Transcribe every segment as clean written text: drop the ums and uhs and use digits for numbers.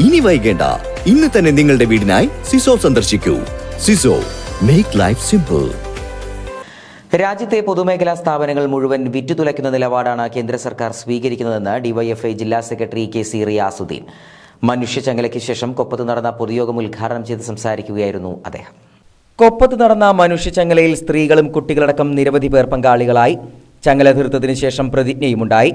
ഇനി വൈകേണ്ട, ഇന്ന് തന്നെ നിങ്ങളുടെ വീടിനായി സിസോ സന്ദർശിക്കൂ. സിസോ, മേക്ക് ലൈഫ് സിമ്പിൾ. രാജ്യത്തെ പൊതുമേഖലാ സ്ഥാപനങ്ങൾ മുഴുവൻ വിറ്റുതുലയ്ക്കുന്ന നിലപാടാണ് കേന്ദ്ര സർക്കാർ സ്വീകരിക്കുന്നതെന്ന് ഡിവൈഎഫ്ഐ ജില്ലാ സെക്രട്ടറി കെ സി റിയാസുദ്ദീൻ. മനുഷ്യച്ചങ്ങലയ്ക്ക് ശേഷം കൊപ്പത്ത് നടന്ന പൊതുയോഗം ഉദ്ഘാടനം ചെയ്ത് സംസാരിക്കുകയായിരുന്നു അദ്ദേഹം. കൊപ്പത്ത് നടന്ന മനുഷ്യച്ചങ്ങലയിൽ സ്ത്രീകളും കുട്ടികളടക്കം നിരവധി പേർ പങ്കാളികളായി. ചങ്ങല തീർത്തതിനു ശേഷം പ്രതിജ്ഞയുമുണ്ടായി.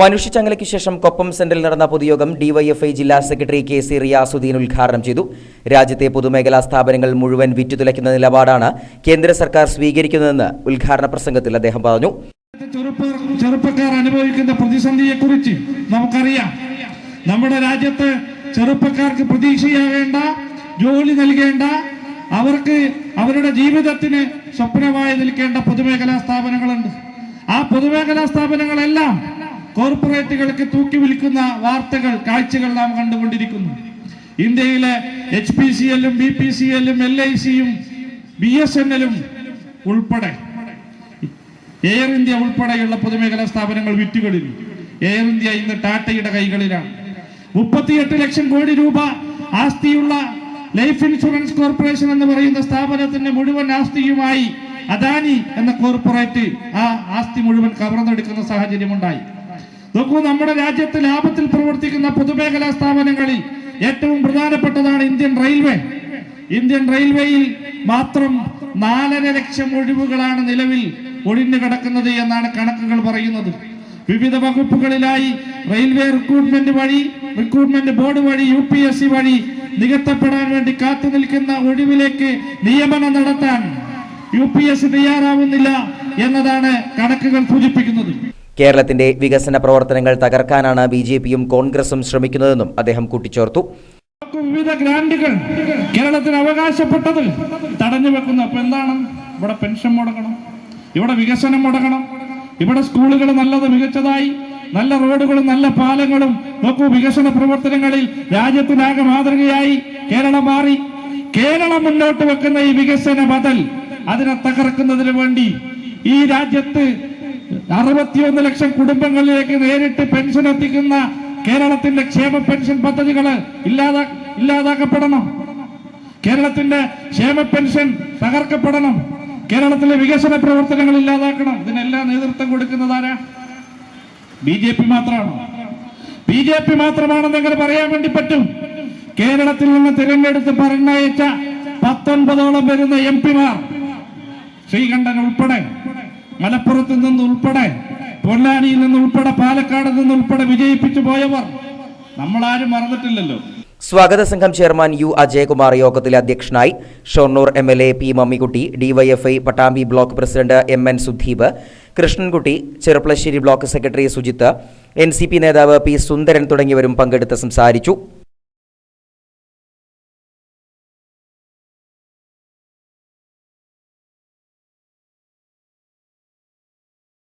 മനുഷ്യച്ചങ്ങലയ്ക്ക് ശേഷം കൊപ്പം സെന്ററിൽ നടന്ന പൊതുയോഗം ഡിവൈഎഫ്ഐ ജില്ലാ സെക്രട്ടറി കെ സി റിയാസുദ്ദീൻ ഉദ്ഘാടനം ചെയ്തു. രാജ്യത്തെ പൊതുമേഖലാ സ്ഥാപനങ്ങൾ മുഴുവൻ വിറ്റുതുലയ്ക്കുന്ന നിലപാടാണ് കേന്ദ്ര സർക്കാർ സ്വീകരിക്കുന്നതെന്ന് ഉദ്ഘാടന പ്രസംഗത്തിൽ അദ്ദേഹം പറഞ്ഞു. ചെറുപ്പക്കാർ അനുഭവിക്കുന്ന പ്രതിസന്ധിയെക്കുറിച്ച് നമുക്കറിയാം. നമ്മുടെ രാജ്യത്ത് ചെറുപ്പക്കാർക്ക് പ്രതീക്ഷയാകേണ്ട, ജോലി നൽകേണ്ട, അവർക്ക് അവരുടെ ജീവിതത്തിന് സ്വപ്നമായി നിൽക്കേണ്ട പൊതുമേഖലാ സ്ഥാപനങ്ങളുണ്ട്. ആ പൊതുമേഖലാ സ്ഥാപനങ്ങളെല്ലാം കോർപ്പറേറ്റുകൾക്ക് തൂക്കി വിൽക്കുന്ന വാർത്തകൾ, കാഴ്ചകൾ നാം കണ്ടുകൊണ്ടിരിക്കുന്നു. ഇന്ത്യയിലെ HPCL-ഉം BPCL-ഉം LIC-യും BSNL-ഉം ഉൾപ്പെടെ എയർ ഇന്ത്യ ഉൾപ്പെടെയുള്ള പൊതുമേഖലാ സ്ഥാപനങ്ങൾ വിറ്റുകളിൽ. എയർ ഇന്ത്യ ഇന്ന് ടാറ്റയുടെ കൈകളിലാണ്. 38 ലക്ഷം കോടി രൂപ ആസ്തിയുള്ള ലൈഫ് ഇൻഷുറൻസ് കോർപ്പറേഷൻ എന്ന് പറയുന്ന സ്ഥാപനത്തിന്റെ മുഴുവൻ ആസ്തിയുമായി അദാനി എന്ന കോർപ്പറേറ്റ് ആ ആസ്തി മുഴുവൻ കവർന്നെടുക്കുന്ന സാഹചര്യമുണ്ടായി. നോക്കൂ, നമ്മുടെ രാജ്യത്ത് ലാഭത്തിൽ പ്രവർത്തിക്കുന്ന പൊതുമേഖലാ സ്ഥാപനങ്ങളിൽ ഏറ്റവും പ്രധാനപ്പെട്ടതാണ് ഇന്ത്യൻ റെയിൽവേ. ഇന്ത്യൻ റെയിൽവേയിൽ മാത്രം 4.5 ലക്ഷം ഒഴിവുകളാണ് നിലവിൽ ഒഴിഞ്ഞു കിടക്കുന്നത് എന്നാണ് കണക്കുകൾ പറയുന്നത്. വിവിധ വകുപ്പുകളിലായി റെയിൽവേ റിക്രൂട്ട്മെന്റ് ബോർഡ് വഴി UPSC വഴി നികത്തപ്പെടാൻ വേണ്ടി കാത്തു നിൽക്കുന്ന ഒഴിവിലേക്ക് നിയമനം നടത്താൻ UPSC തയ്യാറാവുന്നില്ല എന്നതാണ് കണക്കുകൾ സൂചിപ്പിക്കുന്നത്. കേരളത്തിന്റെ വികസന പ്രവർത്തനങ്ങൾ തകർക്കാനാണ് BJPയും കോൺഗ്രസും ശ്രമിക്കുന്നതെന്നും അദ്ദേഹം കൂട്ടിച്ചേർത്തു. വിവിധ ഗ്രാന്റുകൾ കേരളത്തിന് അവകാശപ്പെട്ടത് തടഞ്ഞു വെക്കുന്നു. അപ്പൊ എന്താണ്? ഇവിടെ പെൻഷൻ മുടങ്ങണം, ഇവിടെ വികസനം മുടങ്ങണം, ഇവിടെ സ്കൂളുകൾ നല്ലത് മികച്ചതായി, നല്ല റോഡുകളും നല്ല പാലങ്ങളും. നോക്കൂ, വികസന പ്രവർത്തനങ്ങളിൽ രാജ്യത്തിനാകെ മാതൃകയായി കേരളം മാറി. കേരളം മുന്നോട്ട് വെക്കുന്ന ഈ വികസന ബദൽ അതിനെ തകർക്കുന്നതിന് വേണ്ടി ഈ രാജ്യത്ത് 61 ലക്ഷം കുടുംബങ്ങളിലേക്ക് നേരിട്ട് പെൻഷൻ എത്തിക്കുന്ന കേരളത്തിന്റെ ക്ഷേമ പെൻഷൻ പദ്ധതികൾ ഇല്ലാതാക്കപ്പെടണം. കേരളത്തിന്റെ ക്ഷേമ പെൻഷൻ തകർക്കപ്പെടണം. കേരളത്തിലെ വികസന പ്രവർത്തനങ്ങൾ ഇല്ലാതാക്കണം. ഇതിനെല്ലാം നേതൃത്വം കൊടുക്കുന്നതാരാ? BJP മാത്രമാണോ? BJP മാത്രമാണെന്ന് എങ്ങനെ പറയാൻ വേണ്ടി പറ്റും? കേരളത്തിൽ നിന്ന് തിരഞ്ഞെടുത്ത് പറഞ്ഞയച്ച 19ഓളം വരുന്ന MP-മാർ, ശ്രീകണ്ഠൻ ഉൾപ്പെടെ, മലപ്പുറത്ത് നിന്നുൾപ്പെടെ, പൊന്നാനിയിൽ നിന്നുൾപ്പെടെ, പാലക്കാട് നിന്നുൾപ്പെടെ വിജയിപ്പിച്ചു പോയവർ നമ്മളാരും മറന്നിട്ടില്ലല്ലോ. സ്വാഗത സംഘം ചെയർമാൻ U അജയകുമാർ യോഗത്തിൽ അധ്യക്ഷനായി. Shoranur MLA P Mammikutty, DYFI Pattambi block president MN Sudheep, Krishnankutty, Cherpulassery block secretary Sujith, NCP നേതാവ് P സുന്ദരൻ തുടങ്ങിയവരും പങ്കെടുത്ത് സംസാരിച്ചു.